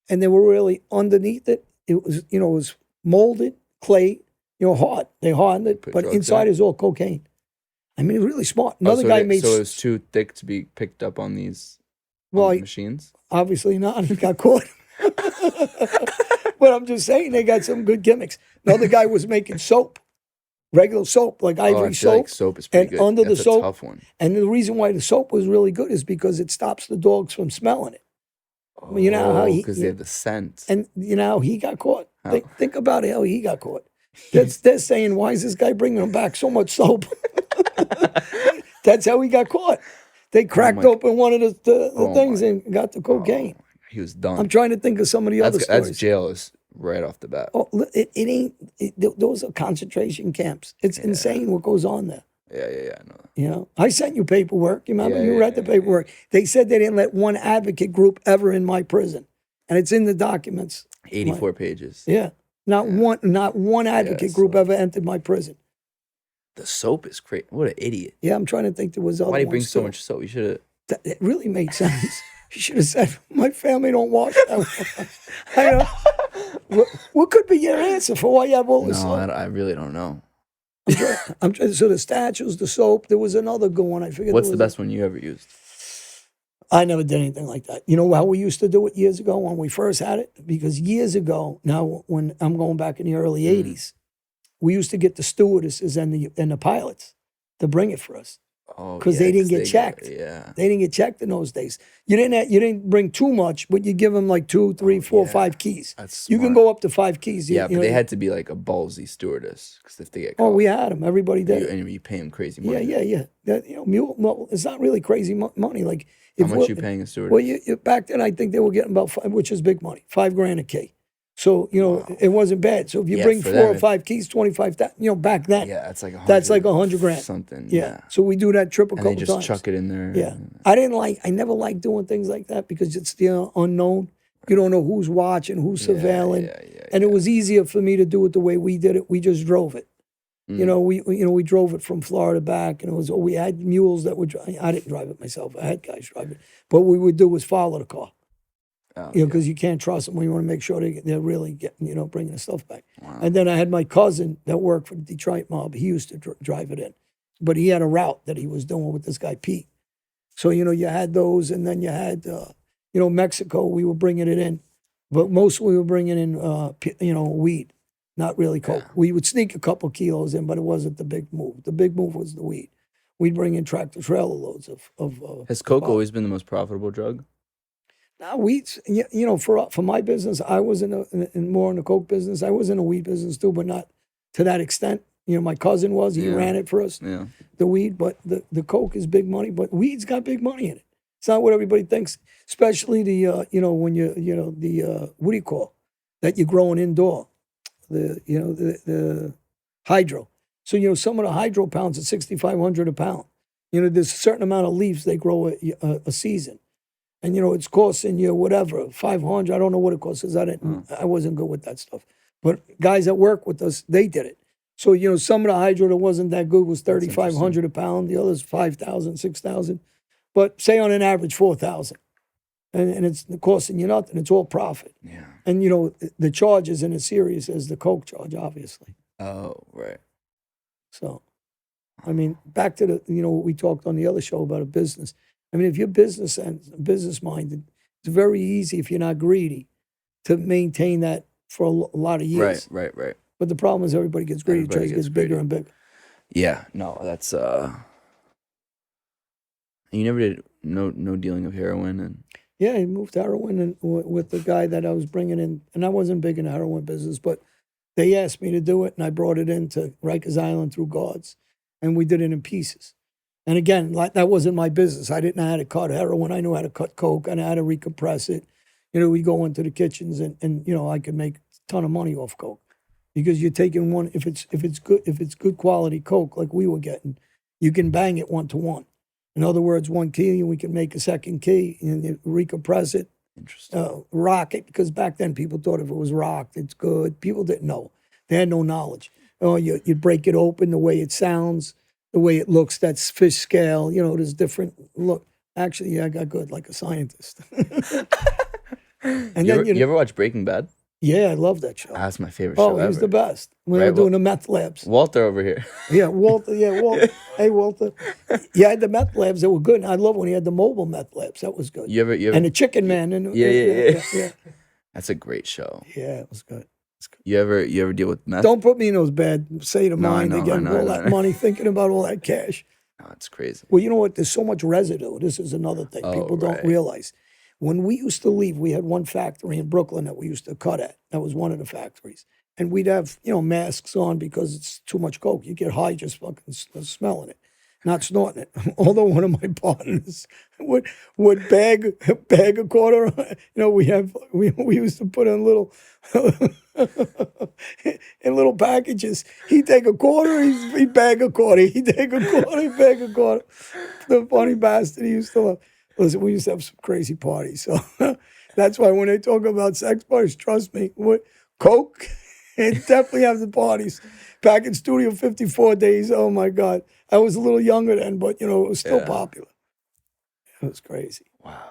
and they were really underneath it. It was, it was molded clay, hard. They hardened it, Put but drugs inside in it? is all cocaine. I mean, really smart. Another so guy made. So it was too thick to be picked up on these machines? Obviously not. He got caught. But I'm just saying they got some good gimmicks. Another guy was making soap, regular soap, like I ivory feel soap. like soap is pretty and good. under That's the a soap, tough one. And the reason why the soap was really good is because it stops the dogs from smelling it. Oh, You know how because they have the scent. And how he got caught. How? Think about how he got caught. They're saying, why is this guy bringing him back so much soap? That's how he got caught. They cracked open one of the things and got the cocaine. He was done. I'm trying to think of some of the other stories. That's jail is right off the bat. Oh, it ain't. Those are concentration camps. It's insane what goes on there. Yeah, I know. I sent you paperwork. You remember? Yeah, You read the paperwork. They said they didn't let one advocate group ever in my prison, and it's in the documents. 84 pages. Yeah, not one advocate group ever entered my prison. The soap is crazy. What an idiot. Yeah, I'm trying to think there was other Why do you ones bring so too. much soap? You should have. It really made sense. You should have said, my family don't wash that. I know. What could be your answer for why you have all this No, soap? I really don't know. I'm trying. So the statues, the soap. There was another good one. I forget. What's the best one you ever used? I never did anything like that. You know how we used to do it years ago when we first had it? Because years ago, now when I'm going back in the early 80s, we used to get the stewardesses and the pilots to bring it for us. Oh, Because they didn't get checked. Yeah. They didn't get checked in those days. You didn't bring too much, but you give them like 2, 3, 4, 5 keys. That's You can smart. go up to 5 keys. Yeah, but they had to be like a ballsy stewardess because if they get caught, we had them. Everybody did. and you pay them crazy money. Yeah. Well, it's not really crazy money. Like How much you paying a stewardess? Well, back then I think they were getting about 5, which is big money, $5,000 a key. So it wasn't bad. So if you bring for 4 or 5 keys, 25,000. Back then, Yeah, it's like that's like $100,000 something. Yeah. So we do that trip a And couple they just times. chuck it in there. Yeah. I never liked doing things like that because it's the unknown. You don't know who's watching, who's surveilling. And it was easier for me to do it the way we did it. We just drove it. We drove it from Florida back, and we had mules that would. I didn't drive it myself. I had guys drive it, but what we would do was follow the car. Because you can't trust them when you want to make sure they're really getting, bringing the stuff back. Wow. And then I had my cousin that worked for the Detroit mob. He used to drive it in, but he had a route that he was doing with this guy Pete. So you had those, and then you had Mexico. We were bringing it in But mostly we were bringing in, weed, not really coke. Yeah. We would sneak a couple kilos in, but it wasn't the big move. The big move was the weed. We'd bring in tractor trailer loads of. Has coke pot. always been the most profitable drug? Now weeds, for my business, I was in more in the coke business. I was in a weed business too, but not to that extent. My cousin was. He ran it for us. Yeah. The weed, but the coke is big money. But weed's got big money in it. It's not what everybody thinks. Especially the when the what do you call that you're growing indoor, the hydro. So some of the hydro pounds are 6,500 a pound. There's a certain amount of leaves they grow a season. And it's costing you whatever 500. I don't know what it costs because I wasn't good with that stuff. But guys that work with us, they did it. So some of the hydro that wasn't that good was 3,500 a pound. The others 5,000, 6,000. But say on an average 4,000, and it's costing you nothing. It's all profit. Yeah. And the charge isn't as serious as the coke charge, obviously. Oh, right. So, I mean, back to what we talked on the other show about a business. I mean, if you're business minded, it's very easy if you're not greedy to maintain that for a lot of years. Right. But the problem is everybody gets greedy. Everybody Gets gets bigger greedy. and bigger. Yeah. No, that's You never did no dealing of heroin and. Yeah, he moved heroin and with the guy that I was bringing in, and I wasn't big in the heroin business, but they asked me to do it, and I brought it into Rikers Island through guards, and we did it in pieces. And again, that wasn't my business. I didn't know how to cut heroin. I knew how to cut coke. I knew how to recompress it. We go into the kitchens, and I could make a ton of money off coke because you're taking one. If it's good quality coke like we were getting, you can bang it 1-to-1. In other words, 1 key, and we can make a second key and recompress it, rock it, because back then people thought if it was rocked, it's good. People didn't know. They had no knowledge. You break it open, the way it sounds, the way it looks, that's fish scale. There's different look. Actually, I got good like a scientist. And you ever watch Breaking Bad? Yeah, I love that show. That's my favorite show ever. He's the best. When they were doing the meth labs. Walter over here. Yeah, Walter. Hey, Walter. Yeah, I had the meth labs that were good. And I love when he had the mobile meth labs. That was good. You ever and the Chicken Man. And, yeah. That's a great show. Yeah, it was good. You ever deal with meth? Don't put me in those bad state of mind again. All that money, thinking about all that cash. No, it's crazy. Well, you know what? There's so much residue. This is another thing people don't realize. When we used to leave, we had one factory in Brooklyn that we used to cut at. That was one of the factories. And we'd have, masks on because it's too much coke. You get high just fucking smelling it, not snorting it. Although one of my partners would bag a quarter. We used to put in little in little packages. He'd take a quarter, he'd bag a quarter. He'd take a quarter, he'd bag a quarter. The funny bastard he used to love. Listen, we used to have some crazy parties. So that's why when they talk about sex parties, trust me, coke, it definitely have the parties. Back in Studio 54 days, oh my God. I was a little younger then, but, it was still popular. It was crazy. Wow.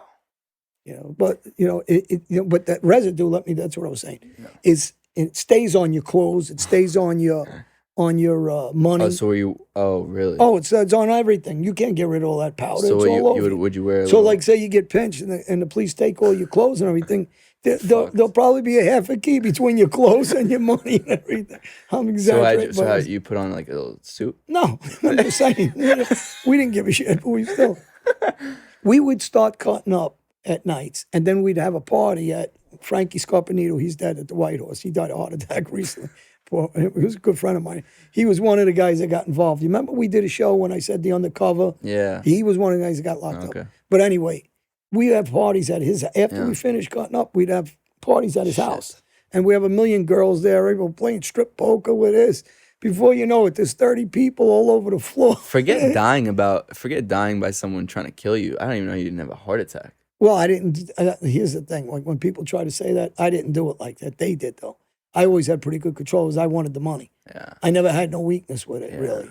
But, but that residue, that's what I was saying, is it stays on your clothes. It stays on your money. Oh, so were you? Oh, really? Oh, it's on everything. You can't get rid of all that powder. So it's all over. would you wear? So, say you get pinched and the police take all your clothes and everything. There'll probably be a half a key between your clothes and your money and everything. I'm exaggerating. So you put on like a little suit? No, I'm just saying. We didn't give a shit, but we would start cutting up at nights, and then we'd have a party at Frankie Scarpanito. He's dead at the White Horse. He died of a heart attack recently. He was a good friend of mine. He was one of the guys that got involved. You remember we did a show when I said the undercover? Yeah. He was one of the guys that got locked up. But anyway, we have parties at his, after we finished cutting up, we'd have parties at his house. And we have 1 million girls there, everyone playing strip poker with this. Before you know it, there's 30 people all over the floor. Forget dying by someone trying to kill you. I don't even know you didn't have a heart attack. Well, I didn't. Here's the thing. Like when people try to say that, I didn't do it like that. They did, though. I always had pretty good control because I wanted the money. Yeah. I never had no weakness with it, really.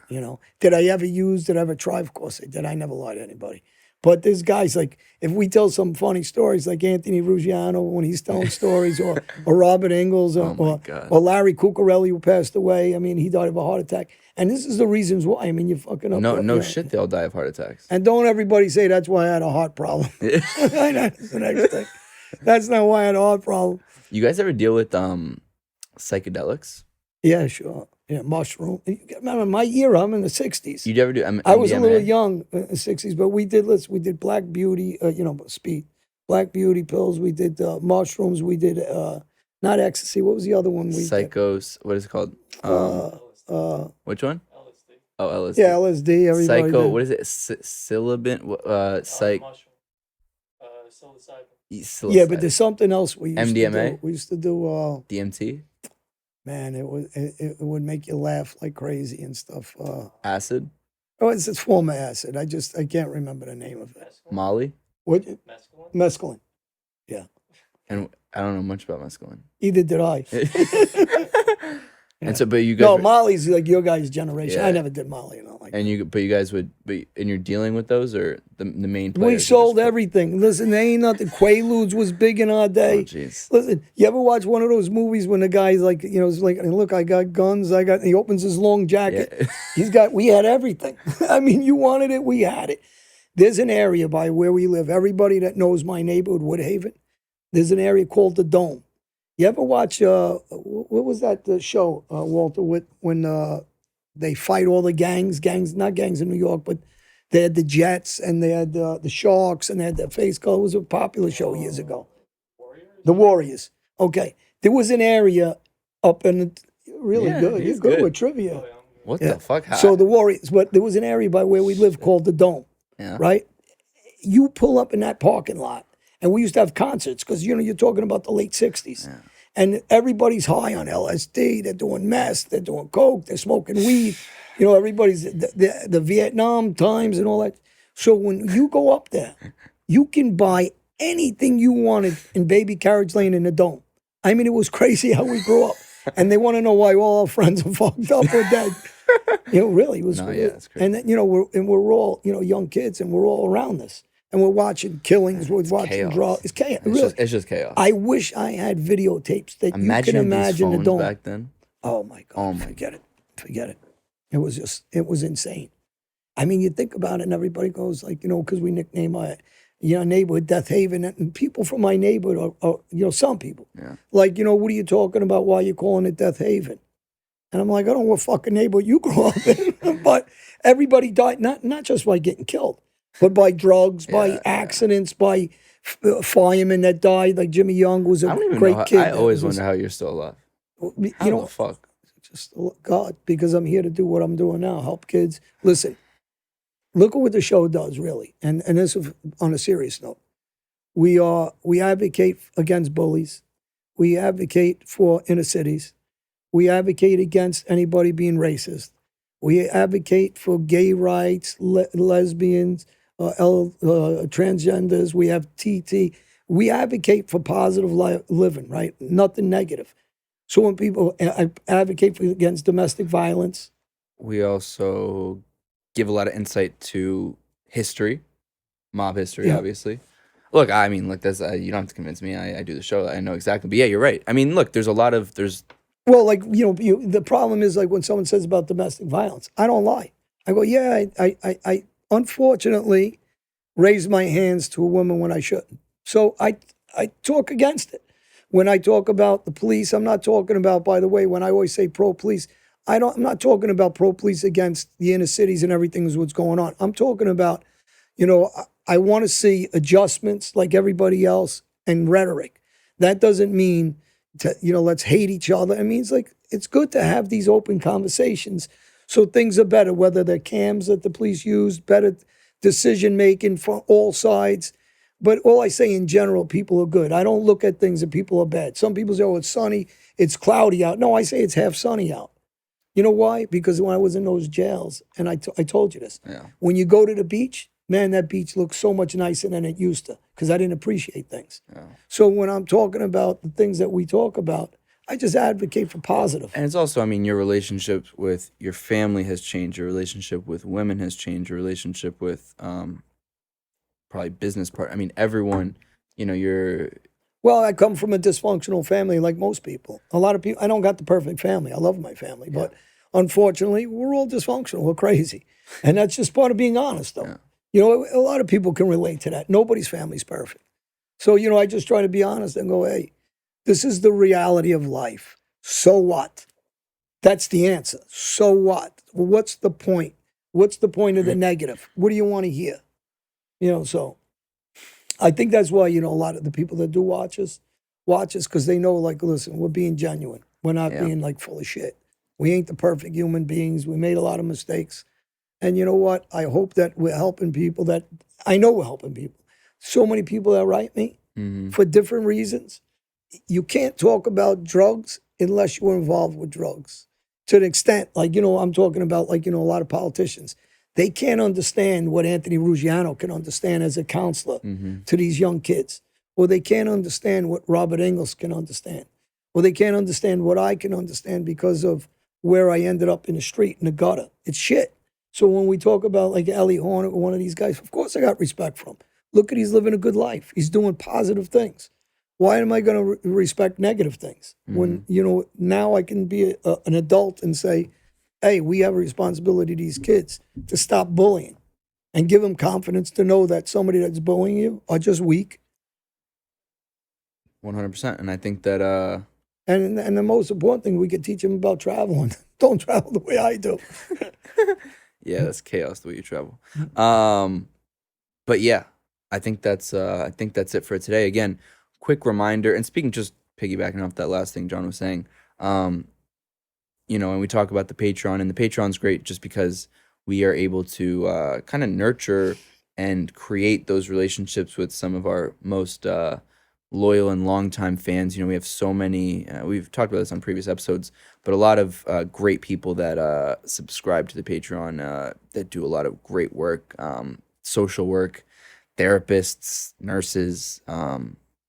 Did I ever try? Of course I did. I never lied to anybody. But there's guys like, if we tell some funny stories like Anthony Ruggiano when he's telling stories, or Robert Ingalls, or Larry Cuccarelli who passed away. I mean, he died of a heart attack. And this is the reasons why. I mean, you're fucking up. No shit, they all die of heart attacks. And don't everybody say that's why I had a heart problem. I know, that's the next thing. That's not why I had a heart problem. You guys ever deal with psychedelics? Yeah, sure. Yeah, mushroom. Remember my era? I'm in the '60s. You ever do I was a little MDMA? young in the '60s, but we did Black Beauty, speed, Black Beauty pills. We did mushrooms. We did not ecstasy. What was the other one we did? Psychos. What is it called? Which one? Oh, LSD. Yeah, LSD. Everybody Psycho. did. What is it? Silibin. Psych. Yeah, but there's something else we used to MDMA? do. We used to do. DMT. Man, it would make you laugh like crazy and stuff. Acid. Oh, it's a form of acid. I can't remember the name of it. Molly. What? Mescaline. Yeah. And I don't know much about mescaline. Either did I. And so, but you guys. No, Molly's like your guys' generation. Yeah. I never did Molly and all like. And you guys would, and you're dealing with those, or the main players? We are sold just- everything. Listen, there ain't nothing. Quaaludes was big in our Oh, day. jeez. Listen, you ever watch one of those movies when the guy's like, it's like, look, I got guns. He opens his long jacket. Yeah. We had everything. I mean, you wanted it, we had it. There's an area by where we live. Everybody that knows my neighborhood, Woodhaven, there's an area called the Dome. You ever watch, what was that show, Walter, when they fight all the gangs, not gangs in New York, but they had the Jets and they had the Sharks and they had the face color. It was a popular show years ago. The Warriors. Okay. There was an area up in really Yeah, good. You're he's good good. with trivia. What Yeah. the fuck? How? So the Warriors, but there was an area by where we live called the Dome, yeah. right? You pull up in that parking lot, and we used to have concerts because you're talking about the late '60s, and everybody's high on LSD. They're doing meth, they're doing coke, they're smoking weed. Everybody's the Vietnam times and all that. So when you go up there, you can buy anything you wanted in Baby Carriage Lane in the Dome. I mean, it was crazy how we grew up. And they want to know why all our friends are fucked up or dead. Really, it was. No, yeah, it's crazy. And then, we're all young kids, and we're all around this, and we're watching killings, we're watching chaos. drugs. It's chaos. It's just chaos. I wish I had videotapes that you can Imagine imagine these the phones Dome. back then. Oh my God! Oh my forget it. It was insane. I mean, you think about it, and everybody goes like, because we nickname our neighborhood Death Haven, and people from my neighborhood are some people. Yeah. Like, what are you talking about? Why are you calling it Death Haven? And I'm like, I don't know what fucking neighborhood you grew up in. But everybody died, not just by getting killed, but by drugs, by accidents, by firemen that died. Like Jimmy Young was a I don't even great know. kid. I always wonder how you're still alive. How the fuck? Just God, because I'm here to do what I'm doing now, help kids. Listen, look at what the show does, really. And this is on a serious note. We advocate against bullies. We advocate for inner cities. We advocate against anybody being racist. We advocate for gay rights, lesbians, transgenders. We have TT. We advocate for positive living, right? Nothing negative. So when people advocate against domestic violence. We also give a lot of insight to history, mob history, obviously. Look, I mean, that's you don't have to convince me. I do the show. I know exactly. But yeah, you're right. I mean, look, there's. Well, the problem is like when someone says about domestic violence, I don't lie. I go, yeah, I unfortunately raised my hands to a woman when I shouldn't. So I talk against it. When I talk about the police, I'm not talking about, by the way, when I always say pro-police, I'm not talking about pro-police against the inner cities and everything is what's going on. I'm talking about, I want to see adjustments like everybody else and rhetoric. That doesn't mean let's hate each other. It means it's good to have these open conversations so things are better, whether they're cams that the police use, better decision-making for all sides. But all I say in general, people are good. I don't look at things that people are bad. Some people say, it's sunny, it's cloudy out. No, I say it's half sunny out. You know why? Because when I was in those jails, and I told you this, when you go to the beach, man, that beach looks so much nicer than it used to because I didn't appreciate things. Yeah. So when I'm talking about the things that we talk about, I just advocate for positive. And it's also, your relationship with your family has changed. Your relationship with women has changed. Your relationship with probably business part. Everyone, you're... Well, I come from a dysfunctional family like most people. A lot of people, I don't got the perfect family. I love my family. But unfortunately, we're all dysfunctional. We're crazy. And that's just part of being honest, though. A lot of people can relate to that. Nobody's family's perfect. So, I just try to be honest and go, hey, this is the reality of life. So what? That's the answer. So what? Well, what's the point? What's the point of the negative? What do you want to hear? So I think that's why, a lot of the people that do watch us because they know, like, listen, we're being genuine. We're not Yeah. being like full of shit. We ain't the perfect human beings. We made a lot of mistakes. And you know what? I hope that we're helping people I know we're helping people. So many people that write me for different reasons. You can't talk about drugs unless you're involved with drugs. To the extent, like, I'm talking about, like, a lot of politicians. They can't understand what Anthony Ruggiano can understand as a counselor to these young kids. Or they can't understand what Robert Engels can understand. Or they can't understand what I can understand because of where I ended up in the street, in the gutter. It's shit. So when we talk about, like, Ellie Hornet or one of these guys, of course I got respect for him. Look at, he's living a good life. He's doing positive things. Why am I going to respect negative things when, now I can be an adult and say, hey, we have a responsibility to these kids to stop bullying and give them confidence to know that somebody that's bullying you are just weak. 100%. And I think that And the most important thing, we could teach them about traveling. Don't travel the way I do. yeah, that's chaos the way you travel. But yeah, I think that's it for today. Again, quick reminder, and speaking, just piggybacking off that last thing John was saying, and we talk about the Patreon, and the Patreon's great just because we are able to kind of nurture and create those relationships with some of our most loyal and longtime fans. We have so many, we've talked about this on previous episodes, but a lot of great people that subscribe to the Patreon that do a lot of great work, social work, therapists, nurses,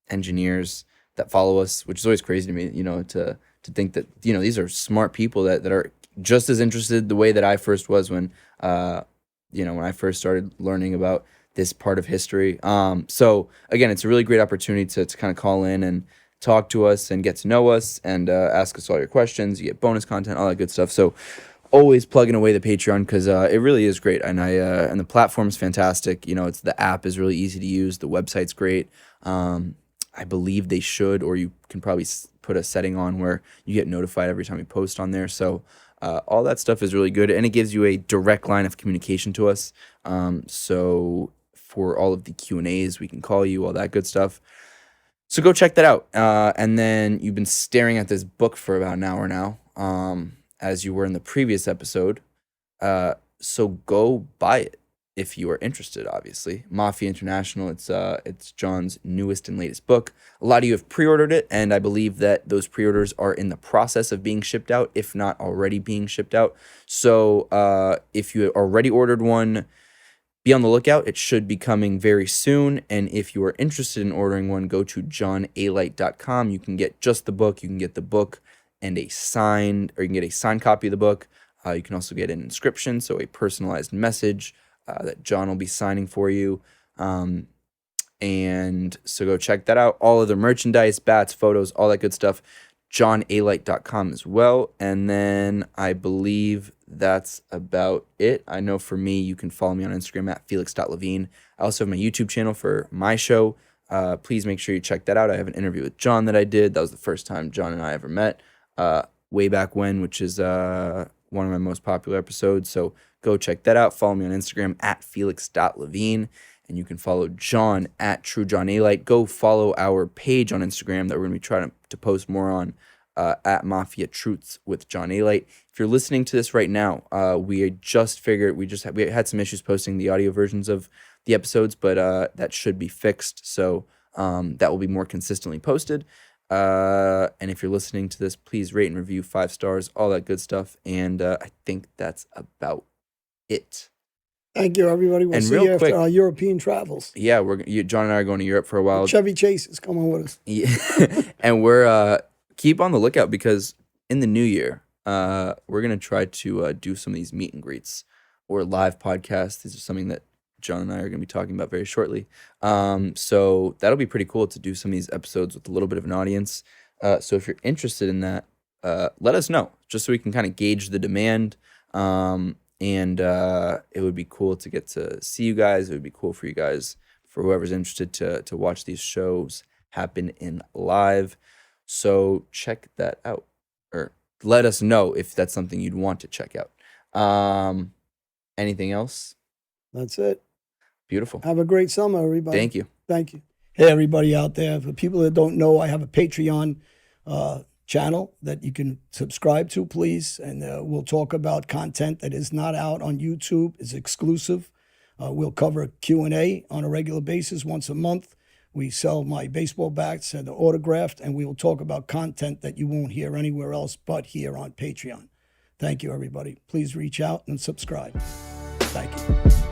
engineers that follow us, which is always crazy to me, to think that, these are smart people that are just as interested the way that I first was when I first started learning about this part of history. So again, it's a really great opportunity to kind of call in and talk to us and get to know us and ask us all your questions. You get bonus content, all that good stuff. So always plugging away the Patreon because it really is great, and and the platform's fantastic. It's the app is really easy to use. The website's great. I believe they should, or you can probably put a setting on where you get notified every time we post on there. So all that stuff is really good, and it gives you a direct line of communication to us. So for all of the Q&As, we can call you, all that good stuff. So go check that out. And then you've been staring at this book for about an hour now, as you were in the previous episode. So go buy it if you are interested, obviously. Mafia International, it's John's newest and latest book. A lot of you have pre-ordered it, and I believe that those pre-orders are in the process of being shipped out, if not already being shipped out. So if you already ordered one, be on the lookout. It should be coming very soon. And if you are interested in ordering one, go to johnalite.com. You can get just the book. You can get the book and you can get a signed copy of the book. You can also get an inscription, so a personalized message that John will be signing for you. And so go check that out. All of the merchandise, bats, photos, all that good stuff. johnalite.com as well. And then I believe that's about it. I know for me, you can follow me on Instagram at felix.levine. I also have my YouTube channel for my show. Please make sure you check that out. I have an interview with John that I did. That was the first time John and I ever met way back when, which is one of my most popular episodes. So go check that out. Follow me on Instagram at felix.levine. And you can follow John at TrueJohnAlite. Go follow our page on Instagram that we're going to be trying to post more on at Mafia Truths with John Alite. If you're listening to this right now, we had some issues posting the audio versions of the episodes, but that should be fixed. So that will be more consistently posted. And if you're listening to this, please rate and review 5 stars, all that good stuff. And I think that's about it. Thank you, everybody. We'll see you after our European travels. Yeah, John and I are going to Europe for a while. Chevy Chase is coming with us. Yeah. And we're keep on the lookout because in the new year, we're going to try to do some of these meet and greets or live podcasts. This is something that John and I are going to be talking about very shortly. So that'll be pretty cool to do some of these episodes with a little bit of an audience. So if you're interested in that, let us know just so we can kind of gauge the demand. And it would be cool to get to see you guys. It would be cool for you guys for whoever's interested to watch these shows happen in live. So check that out, or let us know if that's something you'd want to check out. Anything else? That's it. Beautiful. Have a great summer, everybody. Thank you. Thank you. Hey, everybody out there. For people that don't know, I have a Patreon channel that you can subscribe to, please. And we'll talk about content that is not out on YouTube. It's exclusive. We'll cover Q&A on a regular basis once a month. We sell my baseball bats and they're autographed, and we will talk about content that you won't hear anywhere else but here on Patreon. Thank you, everybody. Please reach out and subscribe. Thank you.